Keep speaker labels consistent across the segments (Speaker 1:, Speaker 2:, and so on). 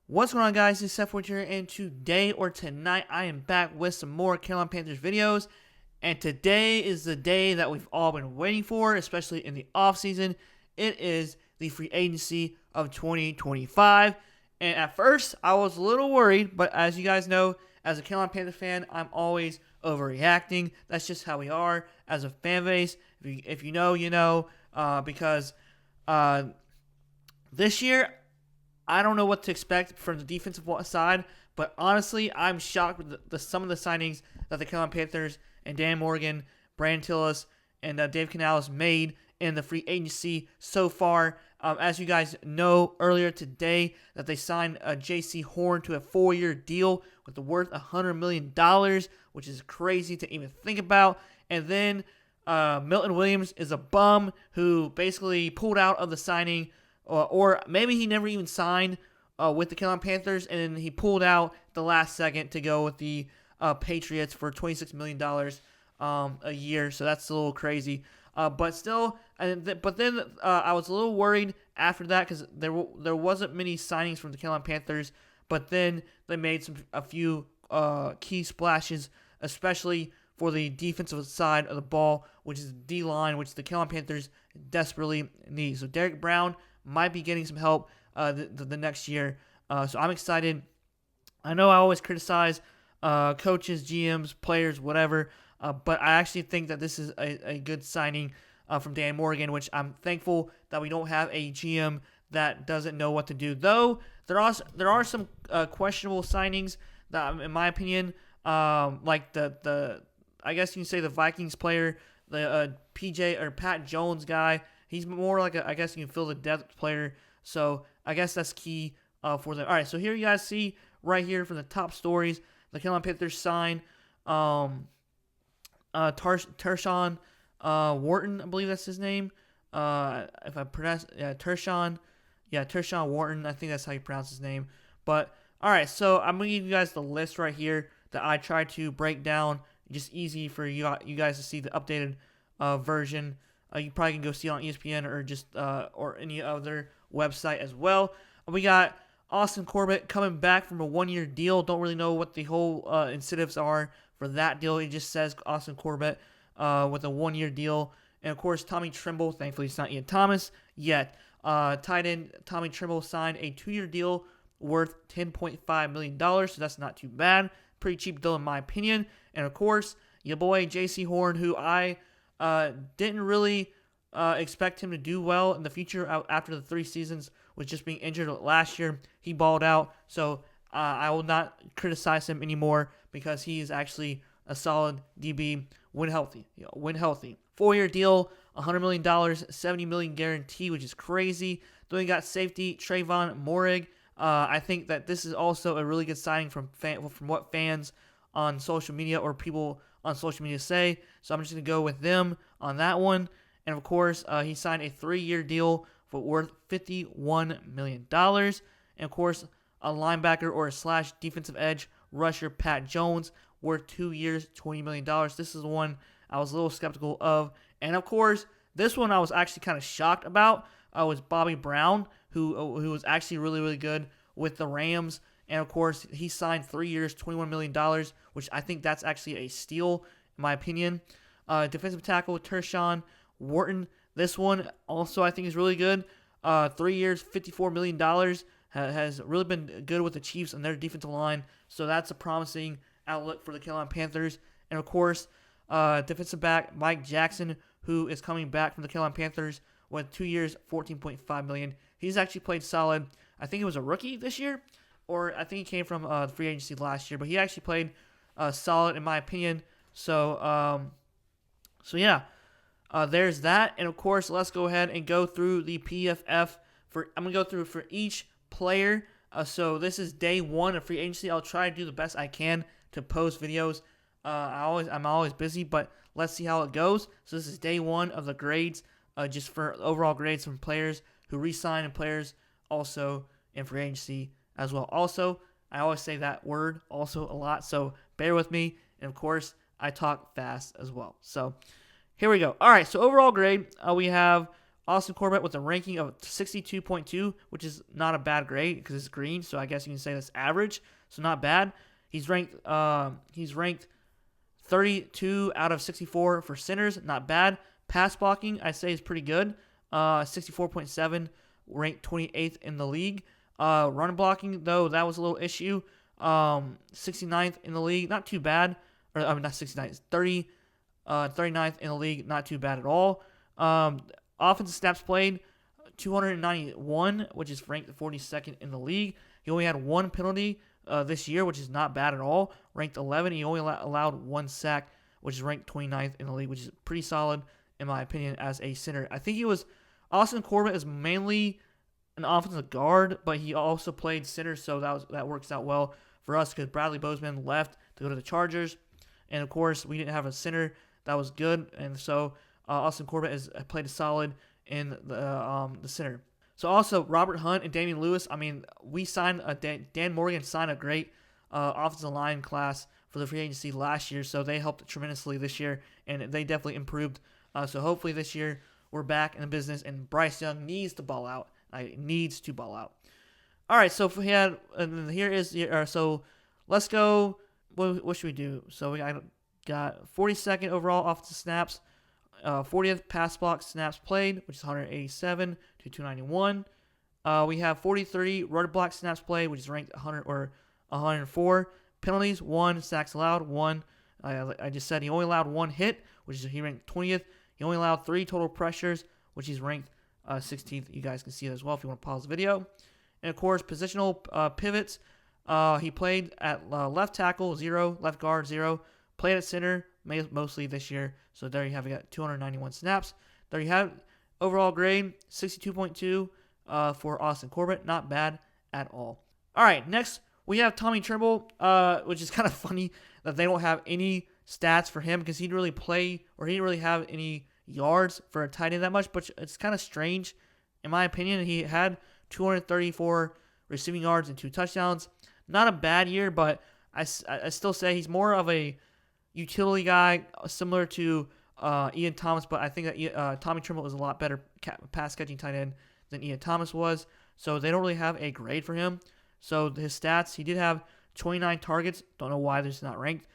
Speaker 1: What's going on, guys? It's Seth Wood here, and today or tonight I am back with some more Carolina Panthers videos. And today is the day that we've all been waiting for, especially in the offseason. It is the free agency of 2025. And at first, I was a little worried, but as you guys know, as a Carolina Panthers fan, I'm always overreacting. That's just how we are as a fan base. If you know, you know, because this year, I don't know what to expect from the defensive side, but honestly, I'm shocked with some of the signings that the Carolina Panthers and Dan Morgan, Brandon Tillis, and Dave Canales made in the free agency so far. As you guys know, earlier today that they signed J.C. Horn to a 4-year deal with the worth $100 million, which is crazy to even think about. And then Milton Williams is a bum who basically pulled out of the signing, or maybe he never even signed with the Carolina Panthers, and then he pulled out the last second to go with the Patriots for $26 million a year. So that's a little crazy. But still, but then I was a little worried after that because there wasn't many signings from the Carolina Panthers. But then they made a few key splashes, especially for the defensive side of the ball, which is D-line, which the Carolina Panthers desperately need. So Derek Brown might be getting some help the next year. So I'm excited. I know I always criticize coaches, GMs, players, whatever, but I actually think that this is a good signing from Dan Morgan, which I'm thankful that we don't have a GM that doesn't know what to do. Though there are some questionable signings that, in my opinion, like the I guess you can say the Vikings player, the PJ or Pat Jones guy. He's more like I guess you can feel the depth player. So I guess that's key for them. All right, so here you guys see right here from the top stories, the Carolina Panthers sign Tershawn Wharton, I believe that's his name. If I pronounce Tershawn Wharton, I think that's how you pronounce his name. But all right, so I'm gonna give you guys the list right here that I tried to break down, just easy for you guys to see the updated version. You probably can go see it on ESPN or just or any other website as well. We got Austin Corbett coming back from a 1-year deal. Don't really know what the whole incentives are for that deal. It just says Austin Corbett with a 1-year deal. And, of course, Tommy Tremble. Thankfully, it's not Ian Thomas yet. Tight end Tommy Tremble signed a 2-year deal worth $10.5 million, so that's not too bad. Pretty cheap deal in my opinion. And, of course, your boy J.C. Horn, who I didn't really expect him to do well in the future after the 3 seasons with just being injured last year. He balled out, so I will not criticize him anymore because he is actually a solid DB when healthy. 4-year deal, $100 million, $70 million guarantee, which is crazy. Then we got safety Trayvon Moehrig. I think that this is also a really good signing from what fans on social media or people on social media say. So I'm just going to go with them on that one. And, of course, he signed a 3-year deal for worth $51 million. And, of course, a linebacker or a slash defensive edge rusher, Pat Jones, worth 2 years, $20 million. This is the one I was a little skeptical of. And, of course, this one I was actually kind of shocked about was Bobby Brown, who was actually really, really good with the Rams. And, of course, he signed 3 years, $21 million, which I think that's actually a steal, in my opinion. Defensive tackle Tershawn Wharton. This one also I think is really good. 3 years, $54 million. Has really been good with the Chiefs and their defensive line. So that's a promising outlook for the Carolina Panthers. And, of course, defensive back Mike Jackson, who is coming back from the Carolina Panthers with 2 years, $14.5 million. He's actually played solid. I think he was a rookie this year, or I think he came from the free agency last year. But he actually played solid in my opinion. So, yeah. There's that. And, of course, let's go ahead and go through the PFF. I'm going to go through for each player. So this is day 1 of free agency. I'll try to do the best I can to post videos. I'm always busy, but let's see how it goes. So this is day 1 of the grades, just for overall grades from players who re-sign and players also in free agency as well. Also, I always say that word also a lot, so bear with me. And, of course, I talk fast as well. So here we go. All right, so overall grade, we have Austin Corbett with a ranking of 62.2, which is not a bad grade because it's green, so I guess you can say that's average, so not bad. He's ranked 32 out of 64 for centers, not bad. Pass blocking, I say, is pretty good. 64.7, ranked 28th in the league. Run blocking, though, that was a little issue. 69th in the league, not too bad. Or I mean, not 69th, 39th in the league, not too bad at all. Offensive snaps played, 291, which is ranked 42nd in the league. He only had one penalty this year, which is not bad at all. Ranked 11. He only allowed one sack, which is ranked 29th in the league, which is pretty solid, in my opinion, as a center. I think Austin Corbett is mainly an offensive guard, but he also played center, so that works out well for us because Bradley Bozeman left to go to the Chargers. And, of course, we didn't have a center that was good, and so Austin Corbett has played solid in the center. So also Robert Hunt and Damian Lewis. I mean, we signed Dan Morgan signed a great offensive line class for the free agency last year, so they helped tremendously this year, and they definitely improved. So hopefully this year we're back in the business, and Bryce Young needs to ball out. Needs to ball out. All right, so so let's go. What should we do? So we got 42nd overall offensive snaps. 40th pass block snaps played, which is 187 to 291. We have 43 run block snaps played, which is ranked 104. Penalties, 1. Sacks allowed, 1. I just said he only allowed 1 hit, which is he ranked 20th. He only allowed 3 total pressures, which he's ranked 16th. You guys can see it as well if you want to pause the video. And of course, positional pivots. He played at left tackle, 0. Left guard, 0. Played at center mostly this year. So there you have it. Got 291 snaps. There you have it. Overall grade, 62.2 for Austin Corbett. Not bad at all. All right, next we have Tommy Tremble, which is kind of funny that they don't have any stats for him because he didn't really play or he didn't really have any yards for a tight end that much, but it's kind of strange. In my opinion, he had 234 receiving yards and 2 touchdowns. Not a bad year, but I still say he's more of a utility guy, similar to Ian Thomas, but I think that Tommy Tremble is a lot better pass-catching tight end than Ian Thomas was, so they don't really have a grade for him. So his stats, he did have 29 targets, don't know why this is not ranked,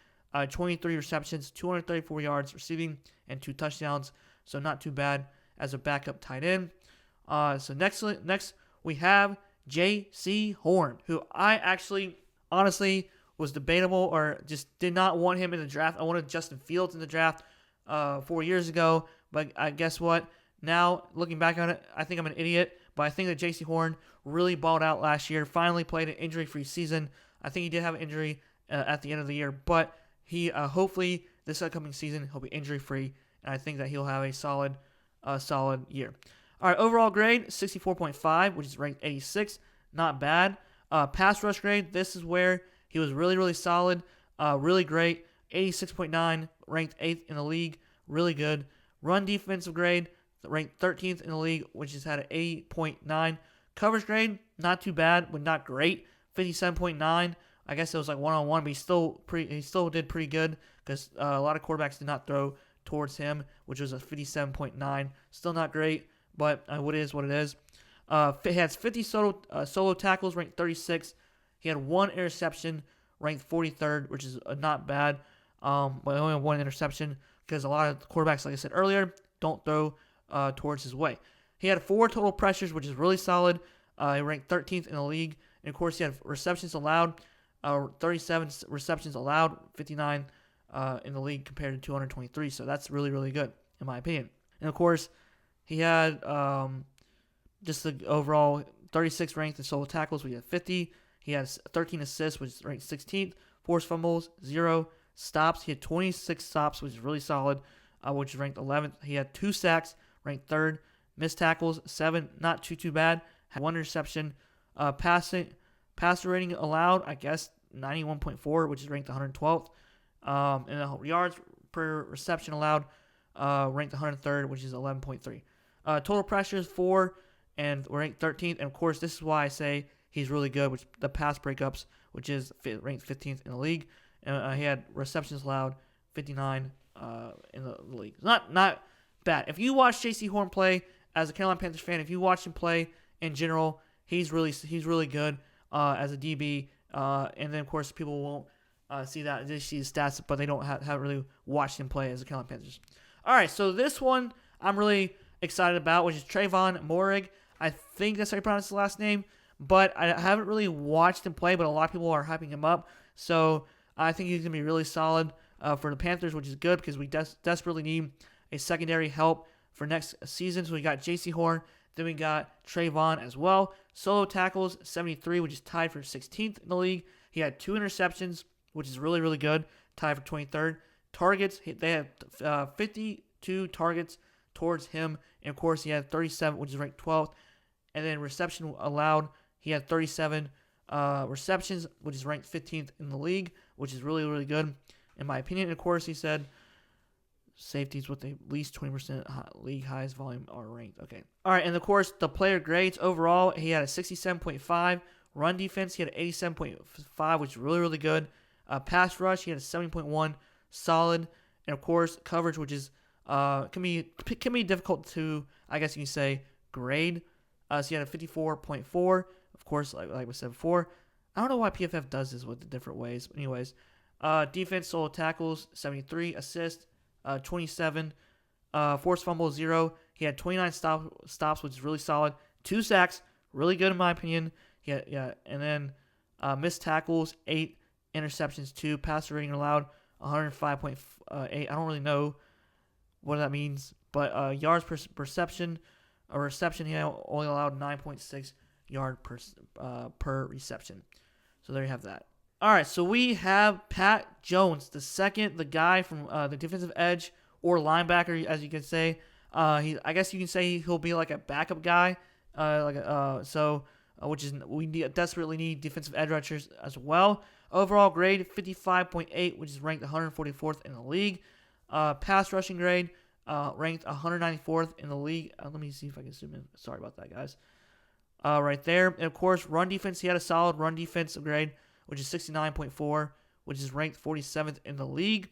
Speaker 1: 23 receptions, 234 yards receiving, and 2 touchdowns, so not too bad as a backup tight end. So next we have J.C. Horn, who I actually, honestly, was debatable or just did not want him in the draft. I wanted Justin Fields in the draft 4 years ago, but I guess what? Now, looking back on it, I think I'm an idiot, but I think that J.C. Horn really balled out last year, finally played an injury-free season. I think he did have an injury at the end of the year, but he hopefully this upcoming season he'll be injury-free, and I think that he'll have a solid year. All right, overall grade, 64.5, which is ranked 86. Not bad. Pass rush grade, this is where he was really, really solid, really great. 86.9, ranked 8th in the league, really good. Run defensive grade, ranked 13th in the league, which has had an 80.9. Coverage grade, not too bad, but not great. 57.9. I guess it was like one-on-one, but he still did pretty good because a lot of quarterbacks did not throw towards him, which was a 57.9. Still not great, but what it is, what it is. He has 50 solo tackles, ranked 36. He had 1 interception, ranked 43rd, which is not bad, but only 1 interception because a lot of quarterbacks, like I said earlier, don't throw towards his way. He had 4 total pressures, which is really solid. He ranked 13th in the league. And, of course, he had receptions allowed, 37 receptions allowed, 59 in the league compared to 223. So that's really, really good, in my opinion. And, of course, he had just the overall 36 ranked in solo tackles. We had 50. He has 13 assists, which is ranked 16th. Forced fumbles, 0. Stops, he had 26 stops, which is really solid, which is ranked 11th. He had 2 sacks, ranked 3rd. Missed tackles, 7. Not too bad. Had 1 interception. Passer rating allowed, I guess, 91.4, which is ranked 112th. And yards per reception allowed, ranked 103rd, which is 11.3. Total pressures, 4, and ranked 13th. And, of course, this is why I say he's really good, which the pass breakups, which is ranked 15th in the league. And he had receptions allowed, 59 in the league. Not bad. If you watch J.C. Horn play as a Carolina Panthers fan, if you watch him play in general, he's really good as a DB. And then of course people won't see that they see his stats, but they don't haven't really watched him play as a Carolina Panthers. All right, so this one I'm really excited about, which is Trayvon Moehrig. I think that's how you pronounce his last name, but I haven't really watched him play. But a lot of people are hyping him up, so I think he's gonna be really solid for the Panthers, which is good because we desperately need a secondary help for next season. So we got J.C. Horn, then we got Trayvon as well. Solo tackles 73, which is tied for 16th in the league. He had 2 interceptions, which is really good, tied for 23rd. Targets, they had 52 targets towards him, and of course he had 37, which is ranked 12th. And then reception allowed, he had 37 receptions, which is ranked 15th in the league, which is really good in my opinion. And of course he said safeties with at least 20% league highest volume are ranked. Okay. All right, and of course the player grades overall, he had a 67.5. Run defense, he had an 87.5, which is really good. Pass rush, he had a 70.1, solid. And of course coverage, which is can be difficult to, I guess you can say, grade. So he had a 54.4. Of course, like we said before, I don't know why PFF does this with the different ways. But anyways, defense, solo tackles 73, assist 27, forced fumble 0. He had 29 stops, which is really solid. 2 sacks, really good in my opinion. Yeah, and then missed tackles 8, interceptions 2, passer rating allowed 105.8. I don't really know what that means, but yards per reception, he only allowed 9.6 yard per reception. So there you have that. All right, so we have Pat Jones, the guy from the defensive edge or linebacker, as you can say. I guess you can say he'll be like a backup guy, which is we desperately need defensive edge rushers as well. Overall grade 55.8, which is ranked 144th in the league. Pass rushing grade ranked 194th in the league. Let me see if I can zoom in. Sorry about that, guys. Right there. And of course, run defense, he had a solid run defense grade, which is 69.4, which is ranked 47th in the league.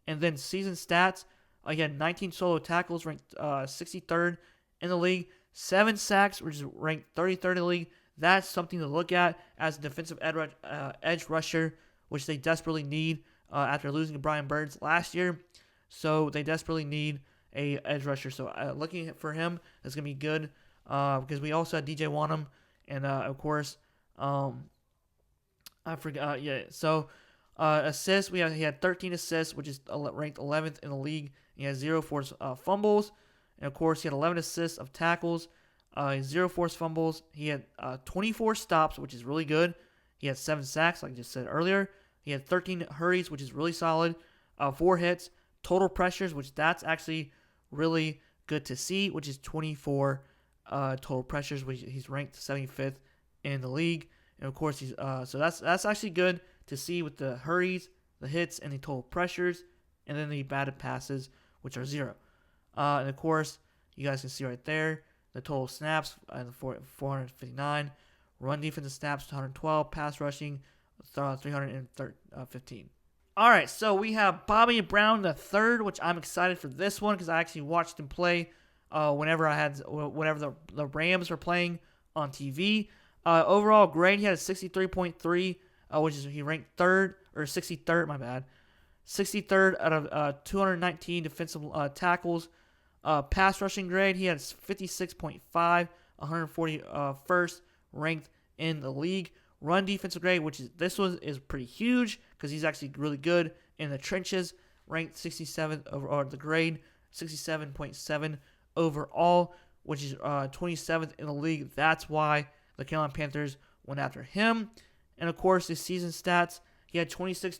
Speaker 1: And then season stats, he had 19 solo tackles, ranked 63rd in the league. 7 sacks, which is ranked 33rd in the league. That's something to look at as a defensive edge rusher, which they desperately need after losing Brian Burns last year. So they desperately need a edge rusher. So looking for him is going to be good because we also had DJ Wanham. And, of course, I forgot. Yeah, so assists, he had 13 assists, which is ranked 11th in the league. He had 0 forced fumbles. And, of course, he had 11 assists of tackles, 0 forced fumbles. He had 24 stops, which is really good. He had 7 sacks, like I just said earlier. He had 13 hurries, which is really solid. 4 hits. Total pressures, which that's actually really good to see, which is 24 total pressures, which he's ranked 75th in the league. And, of course, he's so that's actually good to see with the hurries, the hits, and the total pressures, and then the batted passes, which are 0. And, of course, you guys can see right there the total snaps, 459. Run defensive snaps, 112. Pass rushing, 315. All right, so we have Bobby Brown III, which I'm excited for this one because I actually watched him play whenever the Rams were playing on TV. Overall grade, he had a 63.3, which is he ranked 63rd, my bad. 63rd out of 219 defensive tackles. Pass rushing grade, he had 56.5, 141st ranked in the league. Run defensive grade, which is pretty huge because he's actually really good in the trenches, ranked 67th or the grade 67.7 overall, which is 27th in the league. That's why the Carolina Panthers went after him. And of course, his season stats, he had 26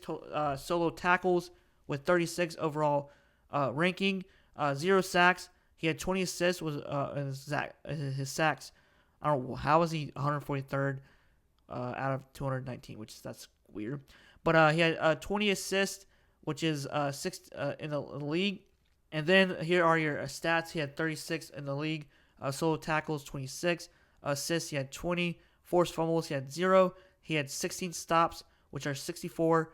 Speaker 1: solo tackles with 36 overall ranking, 0 sacks. He had 20 assists with his sacks. I don't know how is he 143rd out of 219, that's weird. But he had 20 assists, which is 6 in the league. And then here are your stats. He had 36 in the league. Solo tackles 26. Assists he had 20. Forced fumbles he had 0. He had 16 stops, which are 64,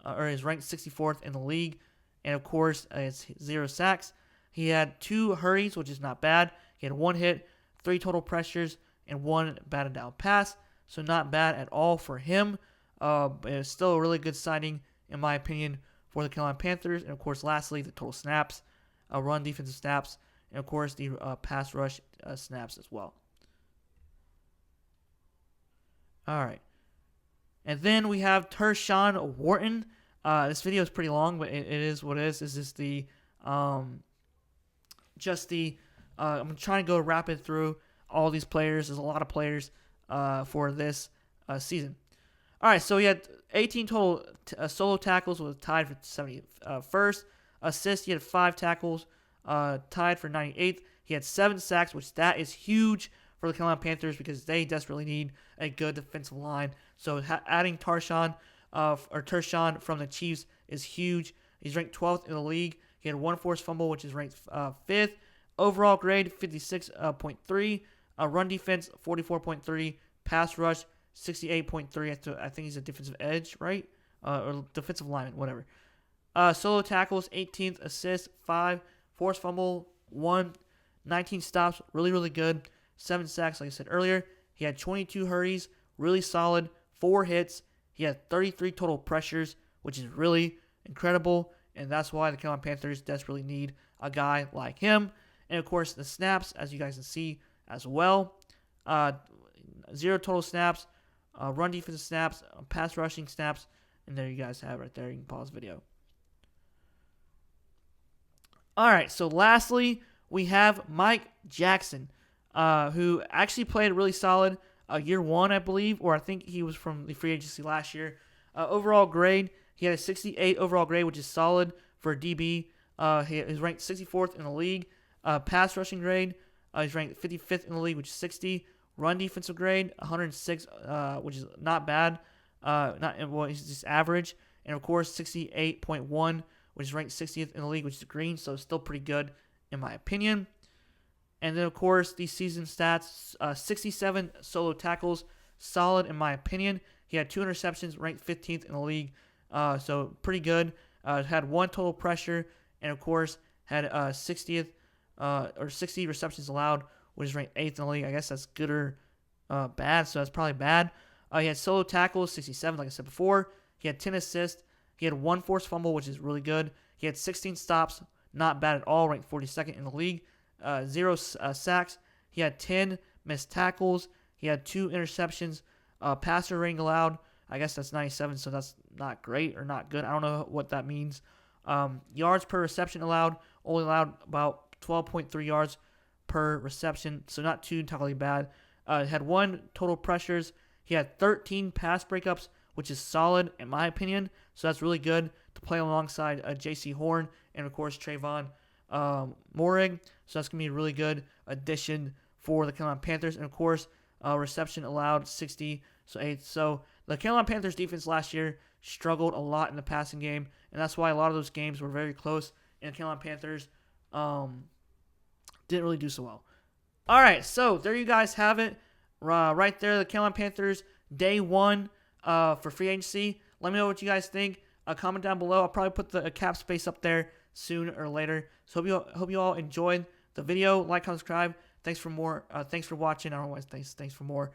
Speaker 1: or is ranked 64th in the league. And of course, it's 0 sacks. He had 2 hurries, which is not bad. He had 1 hit, 3 total pressures, and 1 batted down pass. So not bad at all for him. But it's still a really good signing, in my opinion, for the Carolina Panthers. And, of course, lastly, the total snaps, run defensive snaps, and, of course, the pass rush snaps as well. All right. And then we have Tershawn Wharton. This video is pretty long, but it is what it is. This is the I'm trying to go rapid through all these players. There's a lot of players for this season. All right, so he had 18 total solo tackles, was tied for 71st. Assists, he had 5 tackles, tied for 98th. He had 7 sacks, which that is huge for the Carolina Panthers because they desperately need a good defensive line. So adding Tershawn from the Chiefs is huge. He's ranked 12th in the league. He had 1 forced fumble, which is ranked 5th. Overall grade, 56.3. Run defense, 44.3. Pass rush, 68.3. I think he's a defensive edge, right? Or defensive lineman, whatever. Solo tackles, 18th. Assists, 5. Forced fumble, 1. 19 stops, really, really good. 7 sacks, like I said earlier. He had 22 hurries, really solid. 4 hits. He had 33 total pressures, which is really incredible. And that's why the Carolina Panthers desperately need a guy like him. And, of course, the snaps, as you guys can see as well. 0 total snaps, run defensive snaps, pass rushing snaps. And there you guys have it right there. You can pause the video. All right, so lastly, we have Mike Jackson, who actually played really solid year 1, I believe, or I think he was from the free agency last year. Overall grade, he had a 68 overall grade, which is solid for a DB. He is ranked 64th in the league. Pass rushing grade, he's ranked 55th in the league, which is 60. Run defensive grade, 106, which is not bad. He's just average. And, of course, 68.1, which is ranked 60th in the league, which is green, so still pretty good in my opinion. And then, of course, these season stats, 67 solo tackles, solid in my opinion. He had 2 interceptions, ranked 15th in the league, so pretty good. Had 1 total pressure, and, of course, had 60 receptions allowed, which is ranked 8th in the league. I guess that's good or bad, so that's probably bad. He had solo tackles, 67, like I said before. He had 10 assists. He had 1 forced fumble, which is really good. He had 16 stops, not bad at all, ranked 42nd in the league. 0 sacks. He had 10 missed tackles. He had 2 interceptions. Passer rating allowed, I guess that's 97, so that's not great or not good. I don't know what that means. Yards per reception allowed, only allowed about 12.3 yards per reception, so not too entirely bad. Had 1 total pressures. He had 13 pass breakups, which is solid in my opinion. So that's really good to play alongside J.C. Horn and, of course, Trayvon Moehrig. So that's going to be a really good addition for the Carolina Panthers. And, of course, reception allowed 60, so 8. So the Carolina Panthers defense last year struggled a lot in the passing game, and that's why a lot of those games were very close, and the Carolina Panthers didn't really do so well. All right, so there you guys have it. Right there, the Carolina Panthers, day 1 for free agency. Let me know what you guys think. Comment down below. I'll probably put the cap space up there sooner or later. So hope you all enjoyed the video. Like, comment, subscribe. Thanks for watching. I don't know why thanks for more.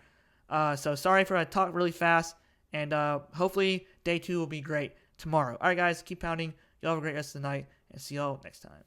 Speaker 1: So sorry for I talk really fast, and hopefully day 2 will be great tomorrow. All right, guys, keep pounding. Y'all have a great rest of the night, and see y'all next time.